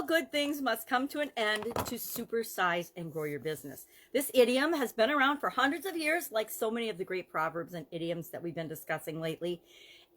All good things must come to an end to supersize and grow your business. This idiom has been around for hundreds of years, like so many of the great proverbs and idioms that we've been discussing lately.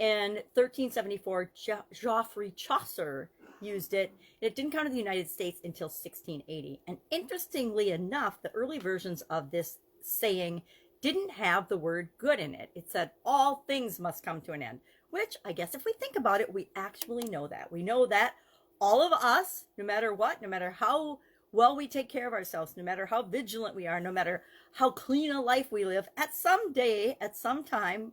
In 1374, Geoffrey Chaucer used it. It didn't come to the United States until 1680. And interestingly enough, the early versions of this saying didn't have the word good in it. It said, all things must come to an end, which I guess if we think about it, we actually know that. We know that all of us, no matter what, no matter how well we take care of ourselves, no matter how vigilant we are, no matter how clean a life we live, at some day, at some time,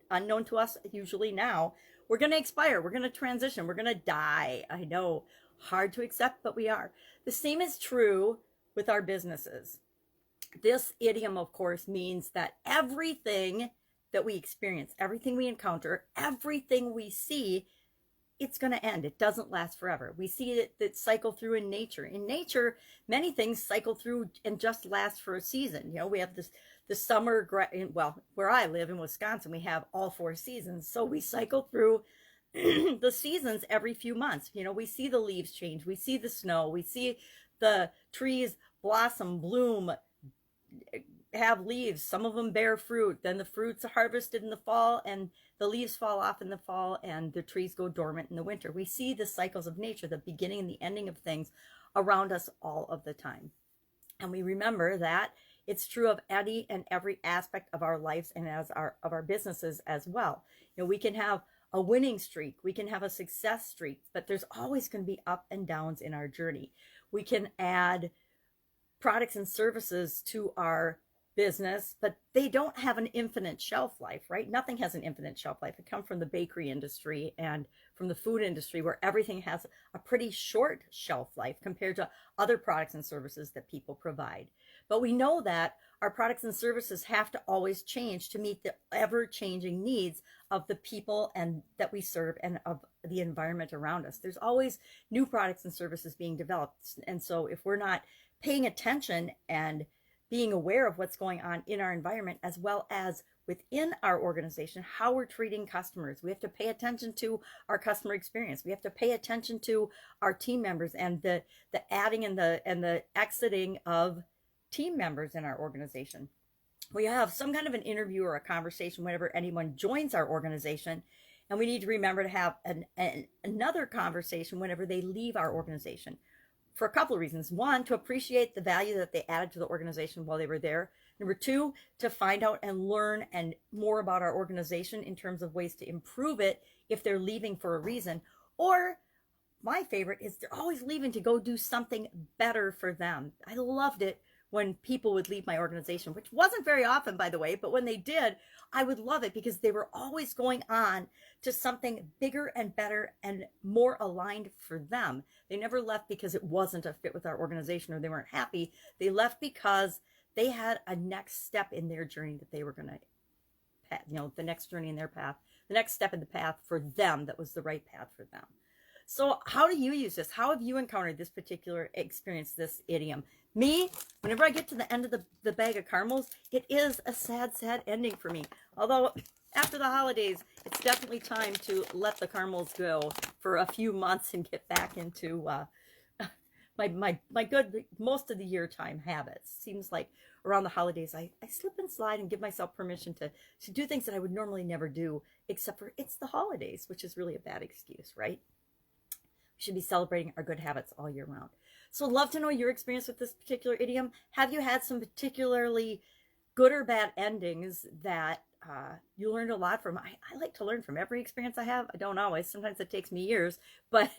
unknown to us usually now, we're going to expire. We're going to transition. We're going to die. I know, hard to accept, but we are. The same is true with our businesses. This idiom, of course, means that everything that we experience, everything we encounter, everything we see, it's going to end. It doesn't last forever. We see it cycle through in nature. In nature, many things cycle through and just last for a season. You know, we have the summer, well, where I live in Wisconsin, we have all 4 seasons. So we cycle through the seasons every few months. You know, we see the leaves change. We see the snow. We see the trees blossom, bloom, have leaves. Some of them bear fruit. Then the fruits are harvested in the fall and the leaves fall off in the fall and the trees go dormant in the winter. We see the cycles of nature, the beginning and the ending of things around us all of the time. And we remember that it's true of any and every aspect of our lives and of our businesses as well. You know, we can have a winning streak, we can have a success streak, but there's always going to be up and downs in our journey. We can add products and services to our business, but they don't have an infinite shelf life, right? Nothing has an infinite shelf life. It comes from the bakery industry and from the food industry, where everything has a pretty short shelf life compared to other products and services that people provide. But we know that our products and services have to always change to meet the ever-changing needs of the people and that we serve and of the environment around us. There's always new products and services being developed. And so if we're not paying attention and being aware of what's going on in our environment, as well as within our organization, how we're treating customers. We have to pay attention to our customer experience. We have to pay attention to our team members and the adding and the exiting of team members in our organization. We have some kind of an interview or a conversation whenever anyone joins our organization, and we need to remember to have another conversation whenever they leave our organization. For a couple of reasons. One, to appreciate the value that they added to the organization while they were there. Number 2, to find out and learn and more about our organization in terms of ways to improve it if they're leaving for a reason. Or my favorite is they're always leaving to go do something better for them. I loved it when people would leave my organization, which wasn't very often, by the way, but when they did, I would love it because they were always going on to something bigger and better and more aligned for them. They never left because it wasn't a fit with our organization or they weren't happy. They left because they had a next step in their journey that they were going to, you know, the next journey in their path, the next step in the path for them that was the right path for them. So how do you use this? How have you encountered this particular experience, this idiom? Me, whenever I get to the end of the bag of caramels, it is a sad, sad ending for me. Although after the holidays, it's definitely time to let the caramels go for a few months and get back into my good, most of the year time habits. Seems like around the holidays, I slip and slide and give myself permission to do things that I would normally never do, except for it's the holidays, which is really a bad excuse, right? We should be celebrating our good habits all year round. So love to know your experience with this particular idiom. Have you had some particularly good or bad endings that you learned a lot from? I like to learn from every experience I have. I don't always. Sometimes it takes me years, but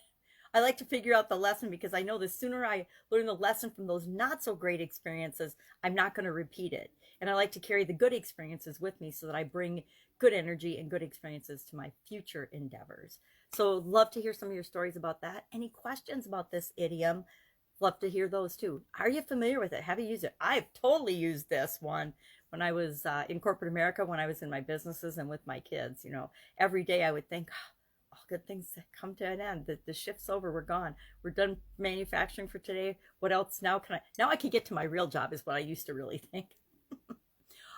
I like to figure out the lesson because I know the sooner I learn the lesson from those not so great experiences, I'm not going to repeat it. And I like to carry the good experiences with me so that I bring good energy and good experiences to my future endeavors. So love to hear some of your stories about that. Any questions about this idiom? Love to hear those too. Are you familiar with it? Have you used it? I've totally used this one when I was in corporate America, when I was in my businesses and with my kids. You know, every day I would think, oh, all good things come to an end. The shift's over. We're gone. We're done manufacturing for today. What else now I can get to my real job is what I used to really think.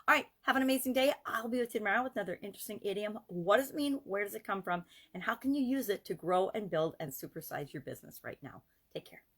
All right, have an amazing day. I'll be with you tomorrow with another interesting idiom. What does it mean? Where does it come from? And how can you use it to grow and build and supersize your business right now? Take care.